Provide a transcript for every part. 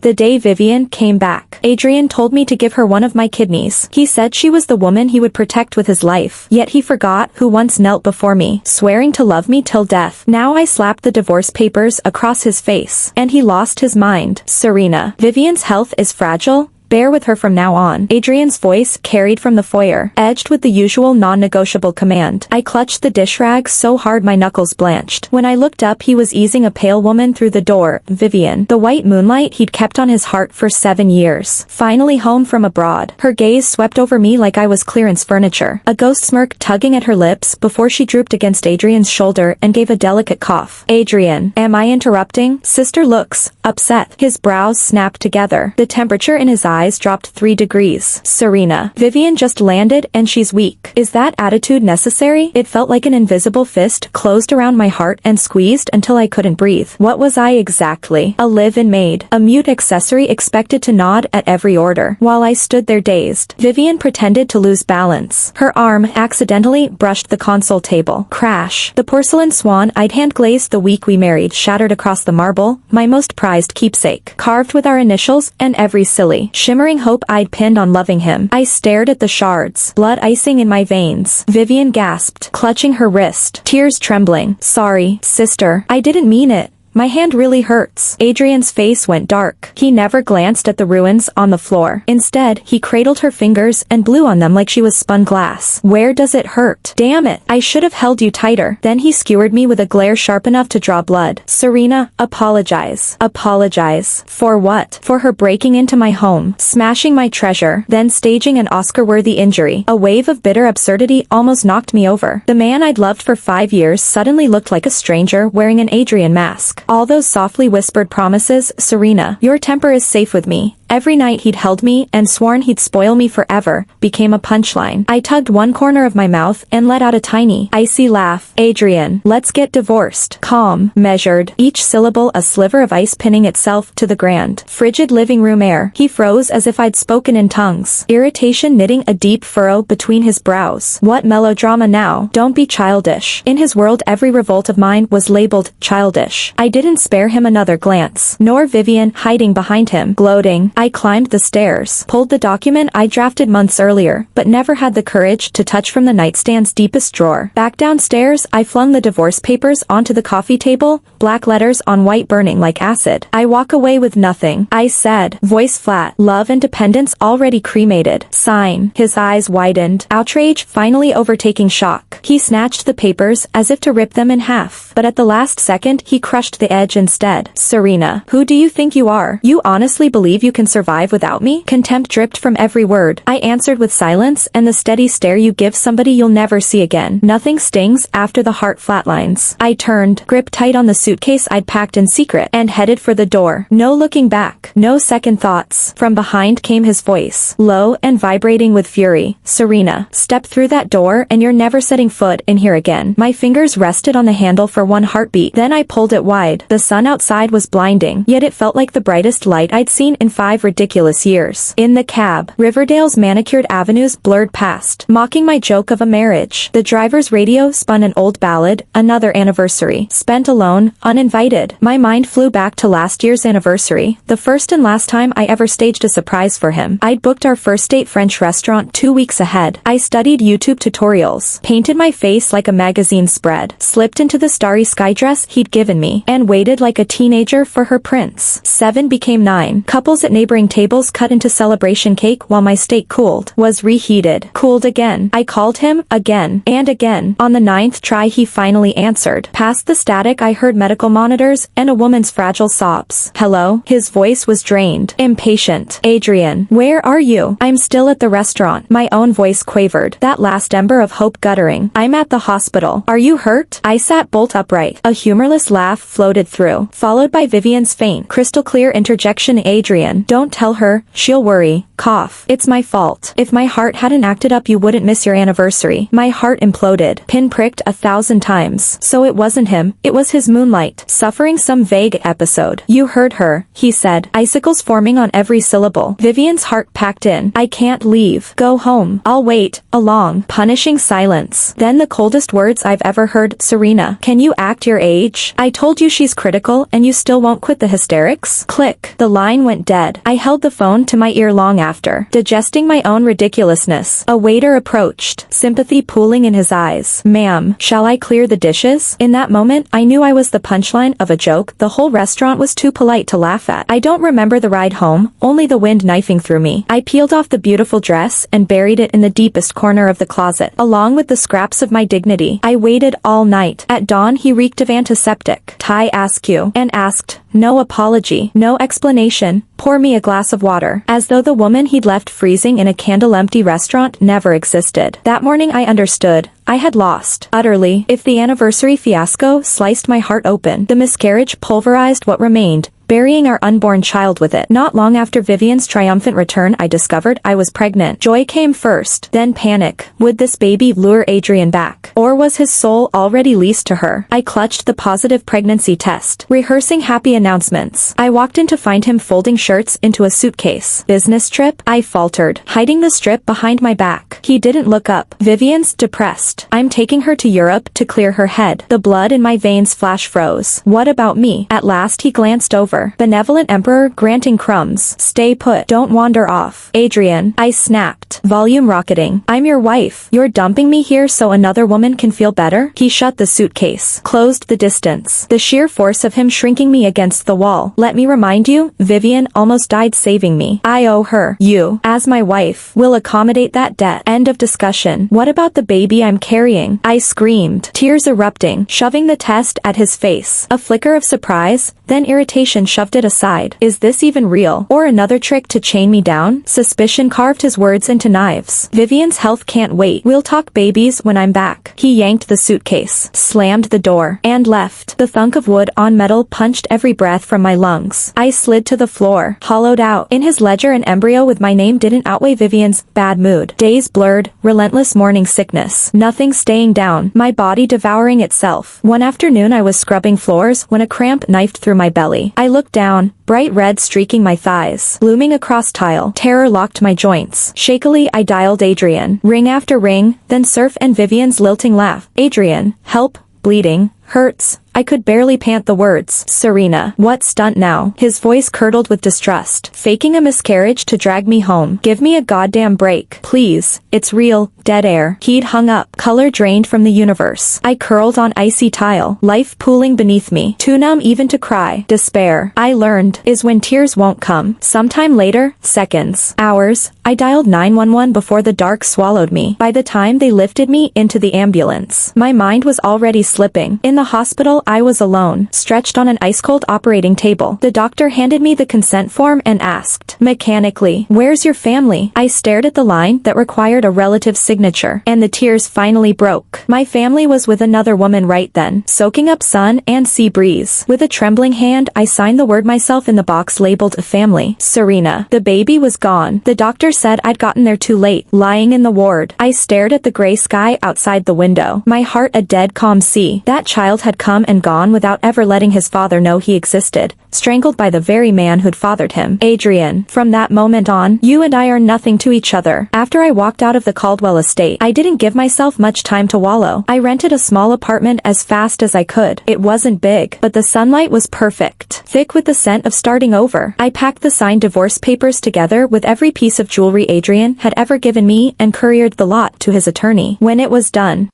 The day Vivian came back, Adrian told me to give her one of my kidneys. He said she was the woman he would protect with his life. Yet he forgot who once knelt before me, swearing to love me till death. Now I slapped the divorce papers across his face, and he lost his mind. Serena, Vivian's health is fragile. Bear with her from now on. Adrian's voice carried from the foyer, edged with the usual non-negotiable command. I clutched the dish rag so hard my knuckles blanched. When I looked up, he was easing a pale woman through the door. Vivian, the white moonlight he'd kept on his heart for 7 years. Finally home from abroad. Her gaze swept over me like I was clearance furniture. A ghost smirk tugging at her lips before she drooped against Adrian's shoulder and gave a delicate cough. Adrian, am I interrupting? Sister looks upset. His brows snapped together. The temperature in his eyes dropped 3 degrees. Serena, Vivian just landed and she's weak. Is that attitude necessary? It felt like an invisible fist closed around my heart and squeezed until I couldn't breathe. What was I exactly? A live-in maid, a mute accessory expected to nod at every order. While I stood there dazed, Vivian pretended to lose balance. Her arm accidentally brushed the console table. Crash. The porcelain swan I'd hand-glazed the week we married shattered across the marble, my most prized keepsake, carved with our initials and every silly, shimmering hope I'd pinned on loving him. I stared at the shards, blood icing in my veins. Vivian gasped, clutching her wrist, tears trembling. Sorry, sister. I didn't mean it. My hand really hurts. Adrian's face went dark. He never glanced at the ruins on the floor. Instead, he cradled her fingers and blew on them like she was spun glass. Where does it hurt? Damn it. I should have held you tighter. Then he skewered me with a glare sharp enough to draw blood. Serena, apologize. Apologize. For what? For her breaking into my home, smashing my treasure, then staging an Oscar-worthy injury. A wave of bitter absurdity almost knocked me over. The man I'd loved for 5 years suddenly looked like a stranger wearing an Adrian mask. All those softly whispered promises, Serena, your temper is safe with me. Every night he'd held me and sworn he'd spoil me forever, became a punchline. I tugged one corner of my mouth and let out a tiny, icy laugh. Adrian, let's get divorced. Calm, measured, each syllable a sliver of ice pinning itself to the grand, frigid living room air. He froze as if I'd spoken in tongues, irritation knitting a deep furrow between his brows. What melodrama now? Don't be childish. In his world every revolt of mine was labeled childish. I didn't spare him another glance, nor Vivian hiding behind him, gloating. I climbed the stairs, pulled the document I drafted months earlier, but never had the courage to touch from the nightstand's deepest drawer. Back downstairs, I flung the divorce papers onto the coffee table, black letters on white burning like acid. I walk away with nothing, I said, voice flat, love and dependence already cremated. Sign. His eyes widened, outrage finally overtaking shock. He snatched the papers as if to rip them in half, but at the last second he crushed the edge instead. Serena, who do you think you are? You honestly believe you can survive without me? Contempt dripped from every word. I answered with silence and the steady stare you give somebody you'll never see again. Nothing stings after the heart flatlines. I turned, gripped tight on the suitcase I'd packed in secret, and headed for the door. No looking back, no second thoughts. From behind came his voice, low and vibrating with fury. Serena, step through that door and you're never setting foot in here again. My fingers rested on the handle for one heartbeat, then I pulled it wide. The sun outside was blinding, yet it felt like the brightest light I'd seen in 5 ridiculous years. In the cab, Riverdale's manicured avenues blurred past, mocking my joke of a marriage. The driver's radio spun an old ballad, another anniversary, spent alone, uninvited. My mind flew back to last year's anniversary, the first and last time I ever staged a surprise for him. I'd booked our first date French restaurant 2 weeks ahead. I studied YouTube tutorials, painted my face like a magazine spread, slipped into the starry sky dress he'd given me, and waited like a teenager for her prince. 7 became 9. Couples at neighboring tables cut into celebration cake while my steak cooled, was reheated, cooled again. I called him, again, and again. On the 9th try he finally answered. Past the static I heard medical monitors and a woman's fragile sobs. Hello? His voice was drained, impatient. Adrian, where are you? I'm still at the restaurant. My own voice quavered, that last ember of hope guttering. I'm at the hospital. Are you hurt? I sat bolt upright. A humorless laugh floated through, followed by Vivian's faint, crystal clear interjection. Adrian, don't tell her, she'll worry. Cough. It's my fault. If my heart hadn't acted up you wouldn't miss your anniversary. My heart imploded. Pinpricked 1,000 times. So it wasn't him. It was his moonlight. Suffering some vague episode. You heard her, he said. Icicles forming on every syllable. Vivian's heart packed in. I can't leave. Go home. I'll wait. A long, punishing silence. Then the coldest words I've ever heard. Serena, can you act your age? I told you she's critical and you still won't quit the hysterics? Click. The line went dead. I held the phone to my ear long after, digesting my own ridiculousness. A waiter approached, sympathy pooling in his eyes. Ma'am, shall I clear the dishes? In that moment, I knew I was the punchline of a joke the whole restaurant was too polite to laugh at. I don't remember the ride home, only the wind knifing through me. I peeled off the beautiful dress and buried it in the deepest corner of the closet, along with the scraps of my dignity. I waited all night. At dawn he reeked of antiseptic. Ty Askew, and asked, no apology, no explanation, pour me a glass of water, as though the woman he'd left freezing in a candle-empty restaurant never existed. That morning I understood. I had lost. Utterly. If the anniversary fiasco sliced my heart open, the miscarriage pulverized what remained, burying our unborn child with it. Not long after Vivian's triumphant return I discovered I was pregnant. Joy came first, then panic. Would this baby lure Adrian back? Or was his soul already leased to her? I clutched the positive pregnancy test, rehearsing happy announcements. I walked in to find him folding shirts into a suitcase. Business trip? I faltered, hiding the strip behind my back. He didn't look up. Vivian's depressed. I'm taking her to Europe to clear her head. The blood in my veins flash froze. What about me? At last he glanced over. Benevolent emperor granting crumbs. Stay put. Don't wander off. Adrian, I snapped. Volume rocketing. I'm your wife. You're dumping me here so another woman can feel better? He shut the suitcase. Closed the distance. The sheer force of him shrinking me against the wall. Let me remind you, Vivian almost died saving me. I owe her. You, as my wife, will accommodate that debt. End of discussion. What about the baby I'm carrying? I screamed. Tears erupting, shoving the test at his face. A flicker of surprise, then irritation shoved it aside. Is this even real? Or another trick to chain me down? Suspicion carved his words into knives. Vivian's health can't wait. We'll talk babies when I'm back. He yanked the suitcase, slammed the door, and left. The thunk of wood on metal punched every breath from my lungs. I slid to the floor, hollowed out. In his ledger an embryo with my name didn't outweigh Vivian's bad mood. Days blurred, relentless morning sickness. Nothing staying down, my body devouring itself. One afternoon I was scrubbing floors when a cramp knifed through my belly. I looked down, bright red streaking my thighs. Looming across tile, terror locked my joints. Shakily I dialed Adrian. Ring after ring, then Surf and Vivian's lilting laugh. Adrian, help, bleeding, hurts. I could barely pant the words. Serena, what stunt now? His voice curdled with distrust. Faking a miscarriage to drag me home. Give me a goddamn break. Please. It's real. Dead air. He'd hung up. Color drained from the universe. I curled on icy tile. Life pooling beneath me. Too numb even to cry. Despair, I learned, is when tears won't come. Sometime later, seconds, hours, I dialed 911 before the dark swallowed me. By the time they lifted me into the ambulance, my mind was already slipping. In the hospital, I was alone, stretched on an ice-cold operating table. The doctor handed me the consent form and asked, mechanically, where's your family? I stared at the line that required a relative's signature, and the tears finally broke. My family was with another woman right then, soaking up sun and sea breeze. With a trembling hand, I signed the word myself in the box labeled family. Serena. The baby was gone. The doctor said I'd gotten there too late, lying in the ward. I stared at the gray sky outside the window, my heart a dead calm sea. That child had come and gone without ever letting his father know he existed, strangled by the very man who'd fathered him. Adrian, from that moment on, you and I are nothing to each other. After I walked out of the Caldwell estate, I didn't give myself much time to wallow. I rented a small apartment as fast as I could. It wasn't big, but the sunlight was perfect, thick with the scent of starting over. I packed the signed divorce papers together with every piece of jewelry Adrian had ever given me and couriered the lot to his attorney. When it was done,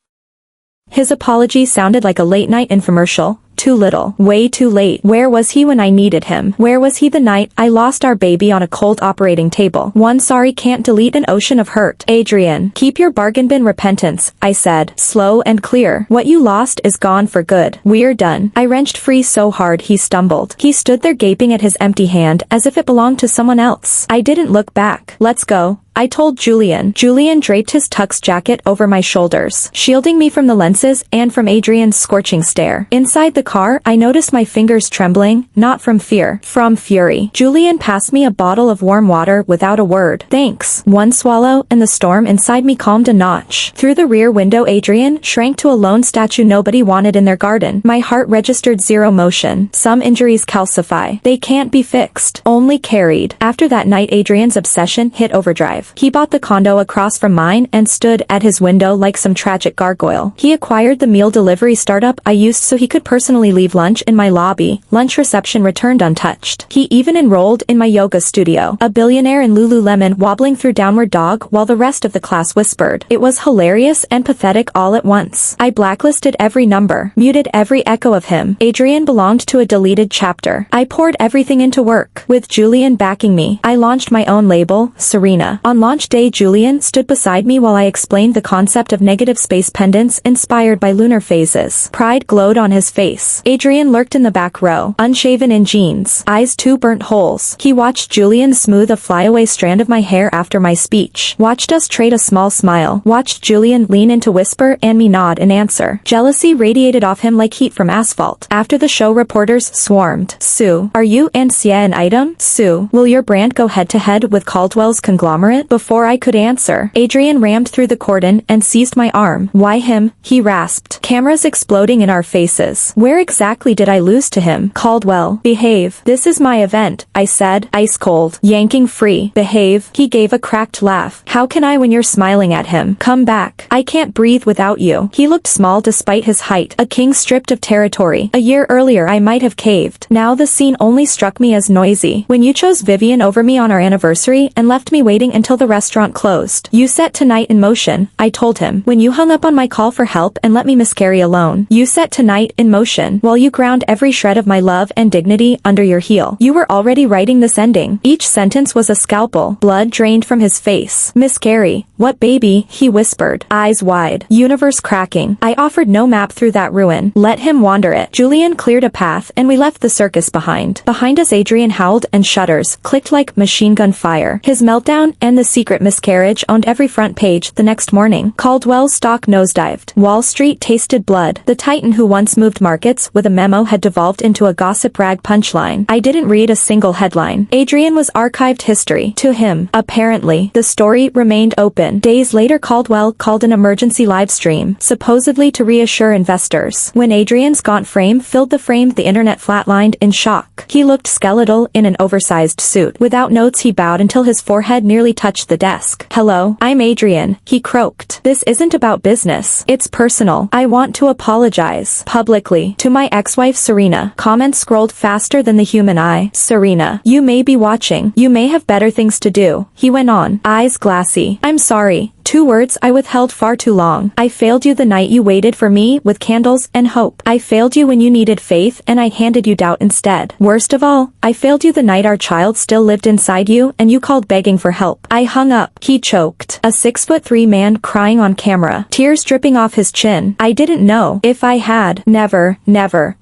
his apology sounded like a late-night infomercial. Too little. Way too late. Where was he when I needed him? Where was he the night I lost our baby on a cold operating table? One sorry can't delete an ocean of hurt. Adrian, keep your bargain bin repentance, I said, slow and clear. What you lost is gone for good. We're done. I wrenched free so hard he stumbled. He stood there gaping at his empty hand as if it belonged to someone else. I didn't look back. Let's go, I told Julian. Julian draped his tux jacket over my shoulders, shielding me from the lenses and from Adrian's scorching stare. Inside the car, I noticed my fingers trembling, not from fear, from fury. Julian passed me a bottle of warm water without a word. Thanks. One swallow, and the storm inside me calmed a notch. Through the rear window, Adrian shrank to a lone statue nobody wanted in their garden. My heart registered zero motion. Some injuries calcify. They can't be fixed, only carried. After that night, Adrian's obsession hit overdrive. He bought the condo across from mine and stood at his window like some tragic gargoyle. He acquired the meal delivery startup I used so he could personally leave lunch in my lobby. Lunch reception returned untouched. He even enrolled in my yoga studio. A billionaire in Lululemon wobbling through Downward Dog while the rest of the class whispered. It was hilarious and pathetic all at once. I blacklisted every number, muted every echo of him. Adrian belonged to a deleted chapter. I poured everything into work. With Julian backing me, I launched my own label, Serena. On launch day, Julian stood beside me while I explained the concept of negative space pendants inspired by lunar phases. Pride glowed on his face. Adrian lurked in the back row, unshaven in jeans, eyes two burnt holes. He watched Julian smooth a flyaway strand of my hair after my speech, watched us trade a small smile, watched Julian lean in to whisper and me nod in answer. Jealousy radiated off him like heat from asphalt. After the show, reporters swarmed. Sue, are you and Sia an item? Sue, will your brand go head-to-head with Caldwell's conglomerate? Before I could answer, Adrian rammed through the cordon and seized my arm. Why him? He rasped. Cameras exploding in our faces. Where exactly did I lose to him? Caldwell, behave. This is my event, I said, ice cold. Yanking free. Behave. He gave a cracked laugh. How can I when you're smiling at him? Come back. I can't breathe without you. He looked small despite his height, a king stripped of territory. A year earlier I might have caved. Now the scene only struck me as noisy. When you chose Vivian over me on our anniversary and left me waiting until the restaurant closed. You set tonight in motion, I told him. When you hung up on my call for help and let me miscarry alone. You set tonight in motion while you ground every shred of my love and dignity under your heel. You were already writing this ending. Each sentence was a scalpel. Blood drained from his face. Miscarry. What baby? He whispered. Eyes wide. Universe cracking. I offered no map through that ruin. Let him wander it. Julian cleared a path and we left the circus behind. Behind us, Adrian howled and shutters clicked like machine gun fire. His meltdown and the secret miscarriage owned every front page. The next morning, Caldwell's stock nosedived. Wall Street tasted blood. The titan who once moved markets with a memo had devolved into a gossip rag punchline. I didn't read a single headline. Adrian was archived history. To him, apparently, the story remained open. Days later, Caldwell called an emergency live stream, supposedly to reassure investors. When Adrian's gaunt frame filled the frame, the internet flatlined in shock. He looked skeletal in an oversized suit. Without notes, he bowed until his forehead nearly touched the desk. Hello, I'm Adrian, he croaked. This isn't about business. It's personal. I want to apologize publicly to my ex-wife Serena. Comments scrolled faster than the human eye. Serena, you may be watching. You may have better things to do, he went on, eyes glassy. I'm sorry. 2 words I withheld far too long. I failed you the night you waited for me with candles and hope. I failed you when you needed faith and I handed you doubt instead. Worst of all, I failed you the night our child still lived inside you and you called begging for help. I hung up. He choked. A 6'3" man crying on camera, tears dripping off his chin. I didn't know. If I had, never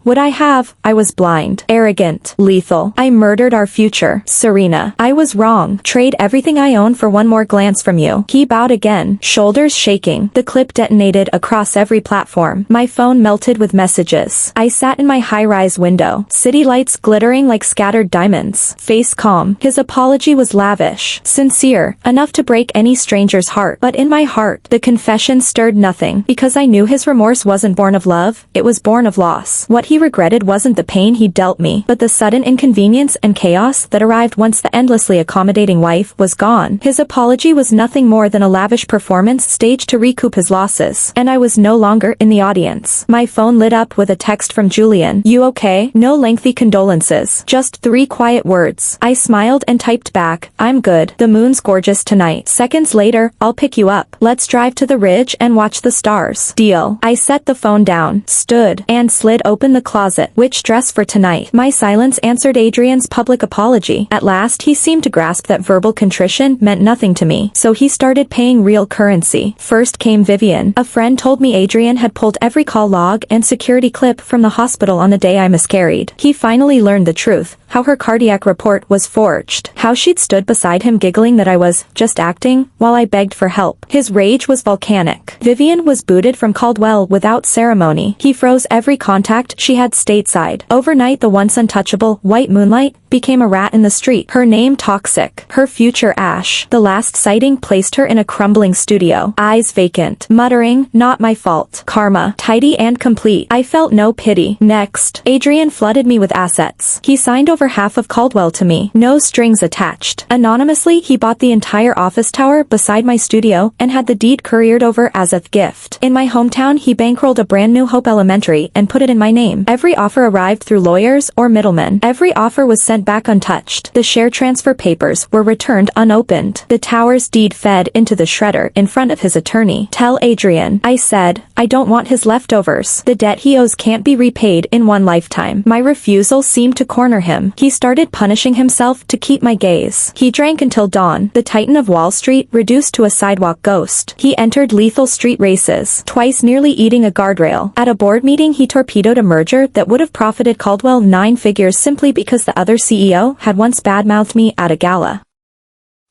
would I have. I was blind, arrogant, lethal. I murdered our future. Serena, I was wrong. Trade everything I own for one more glance from you. He bowed again. Shoulders shaking. The clip detonated across every platform. My phone melted with messages. I sat in my high-rise window, city lights glittering like scattered diamonds. Face calm. His apology was lavish, sincere, enough to break any stranger's heart. But in my heart, the confession stirred nothing, because I knew his remorse wasn't born of love, it was born of loss. What he regretted wasn't the pain he dealt me, but the sudden inconvenience and chaos that arrived once the endlessly accommodating wife was gone. His apology was nothing more than a lavish performance staged to recoup his losses, and I was no longer in the audience. My phone lit up with a text from Julian. You okay? No lengthy condolences, just 3 quiet words. I smiled and typed back, I'm good. The moon's gorgeous tonight. Seconds later, I'll pick you up. Let's drive to the ridge and watch the stars. Deal. I set the phone down, stood, and slid open the closet. Which dress for tonight? My silence answered Adrian's public apology. At last he seemed to grasp that verbal contrition meant nothing to me, so he started paying real currency. First came Vivian. A friend told me Adrian had pulled every call log and security clip from the hospital on the day I miscarried. He finally learned the truth. how her cardiac report was forged, how she'd stood beside him giggling that I was just acting while I begged for help. His rage was volcanic. Vivian was booted from Caldwell without ceremony. He froze every contact she had stateside. Overnight, the once untouchable White Moonlight became a rat in the street. Her name toxic. Her future ash. The last sighting placed her in a crumbling studio. Eyes vacant. Muttering, not my fault. Karma. Tidy and complete. I felt no pity. Next, Adrian flooded me with assets. He signed over half of Caldwell to me. No strings attached. Anonymously, he bought the entire office tower beside my studio and had the deed couriered over as a gift. In my hometown, he bankrolled a brand new Hope Elementary and put it in my name. Every offer arrived through lawyers or middlemen. Every offer was sent back untouched. The share transfer papers were returned unopened. The tower's deed fed into the shredder in front of his attorney. Tell Adrian, I said, I don't want his leftovers. The debt he owes can't be repaid in one lifetime. My refusal seemed to corner him. He started punishing himself to keep my gaze. He drank until dawn. The Titan of Wall Street reduced to a sidewalk ghost. He entered lethal street races, twice nearly eating a guardrail. At a board meeting, he torpedoed a merger that would have profited Caldwell 9 figures simply because the other CEO had once badmouthed me at a gala.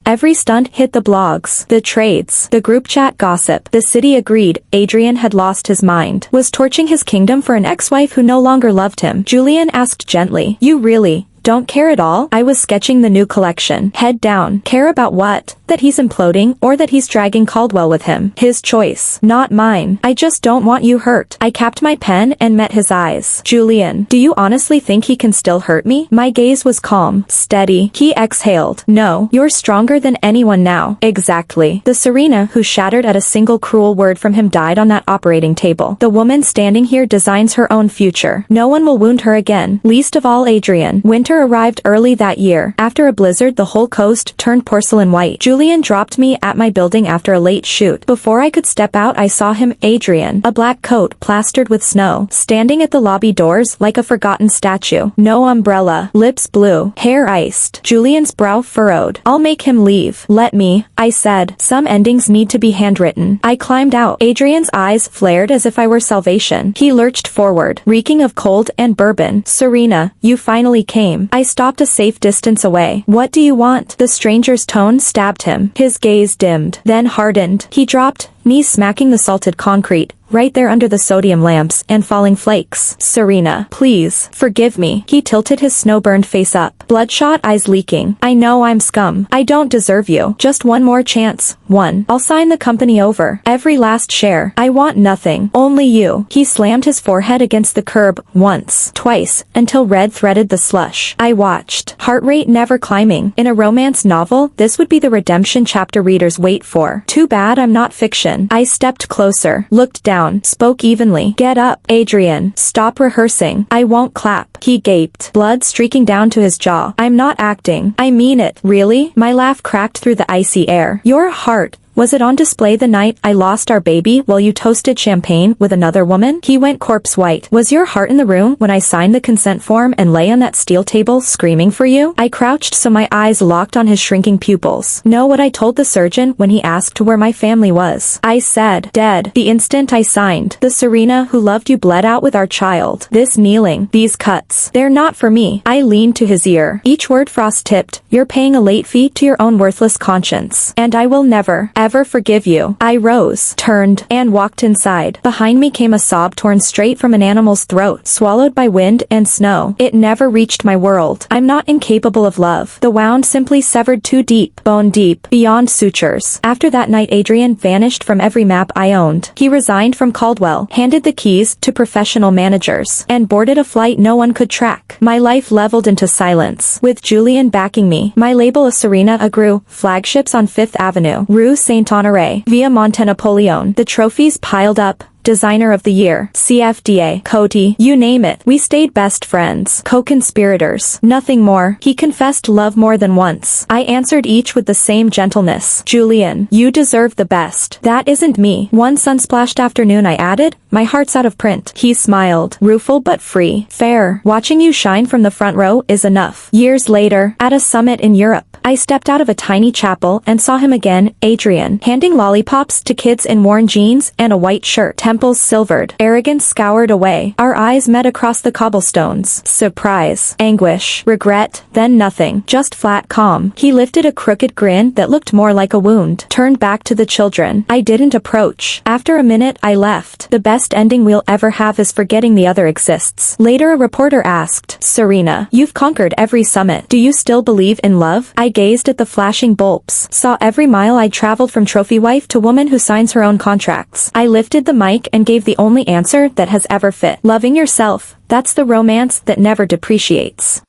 Every stunt hit the blogs, the trades, the group chat gossip. The city agreed Adrian had lost his mind, was torching his kingdom for an ex-wife who no longer loved him. Julian asked gently, you really don't care at all? I was sketching the new collection. Head down. Care about what? That he's imploding or that he's dragging Caldwell with him? His choice, not mine. I just don't want you hurt. I capped my pen and met his eyes. Julian, do you honestly think he can still hurt me? My gaze was calm, steady. He exhaled. No, you're stronger than anyone now. Exactly. The Serena who shattered at a single cruel word from him died on that operating table. The woman standing here designs her own future. No one will wound her again, least of all Adrian. Winter arrived early that year. After a blizzard, the whole coast turned porcelain white. Julian dropped me at my building after a late shoot. Before I could step out, I saw him, Adrian, a black coat plastered with snow, standing at the lobby doors like a forgotten statue. No umbrella, lips blue, hair iced. Julian's brow furrowed. I'll make him leave. Let me, I said. Some endings need to be handwritten. I climbed out. Adrian's eyes flared as if I were salvation. He lurched forward, reeking of cold and bourbon. Serena, you finally came. I stopped a safe distance away. What do you want? The stranger's tone stabbed him. His gaze dimmed, then hardened. He dropped, knees smacking the salted concrete, right there under the sodium lamps and falling flakes. Serena, please, forgive me. He tilted his snow-burned face up, bloodshot eyes leaking. I know I'm scum. I don't deserve you. Just one more chance. One. I'll sign the company over. Every last share. I want nothing. Only you. He slammed his forehead against the curb, once, twice, until red threaded the slush. I watched, heart rate never climbing. In a romance novel, this would be the redemption chapter readers wait for. Too bad I'm not fiction. I stepped closer, looked down, spoke evenly. Get up, Adrian. Stop rehearsing. I won't clap. He gaped, blood streaking down to his jaw. I'm not acting. I mean it. Really? My laugh cracked through the icy air. Your heart. Was it on display the night I lost our baby while you toasted champagne with another woman? He went corpse white. Was your heart in the room when I signed the consent form and lay on that steel table screaming for you? I crouched so my eyes locked on his shrinking pupils. Know what I told the surgeon when he asked where my family was? I said, dead. The instant I signed. The Serena who loved you bled out with our child. This kneeling, these cuts, they're not for me. I leaned to his ear. Each word frost-tipped. You're paying a late fee to your own worthless conscience. And I will never, ever forgive you. I rose, turned, and walked inside. Behind me came a sob torn straight from an animal's throat, swallowed by wind and snow. It never reached my world. I'm not incapable of love. The wound simply severed too deep, bone deep, beyond sutures. After that night, Adrian vanished from every map I owned. He resigned from Caldwell, handed the keys to professional managers, and boarded a flight no one could track. My life leveled into silence. With Julian backing me, my label of Serena grew. Flagships on Fifth Avenue, Rue Saint-Honoré, Via Monte Napoleon. The trophies piled up. Designer of the Year, CFDA, Coty, you name it. We stayed best friends, co-conspirators, nothing more. He confessed love more than once. I answered each with the same gentleness. Julian, you deserve the best. That isn't me. One sun-splashed afternoon I added, my heart's out of print. He smiled, rueful but free. Fair. Watching you shine from the front row is enough. Years later, at a summit in Europe, I stepped out of a tiny chapel and saw him again, Adrian, handing lollipops to kids in worn jeans and a white shirt. temples silvered. Arrogance scoured away. Our eyes met across the cobblestones. Surprise. Anguish. Regret. Then nothing. Just flat calm. He lifted a crooked grin that looked more like a wound. Turned back to the children. I didn't approach. After a minute I left. The best ending we'll ever have is forgetting the other exists. Later a reporter asked, Serena, you've conquered every summit. Do you still believe in love? I gazed at the flashing bulbs. Saw every mile I traveled from trophy wife to woman who signs her own contracts. I lifted the mic and gave the only answer that has ever fit. Loving yourself. That's the romance that never depreciates.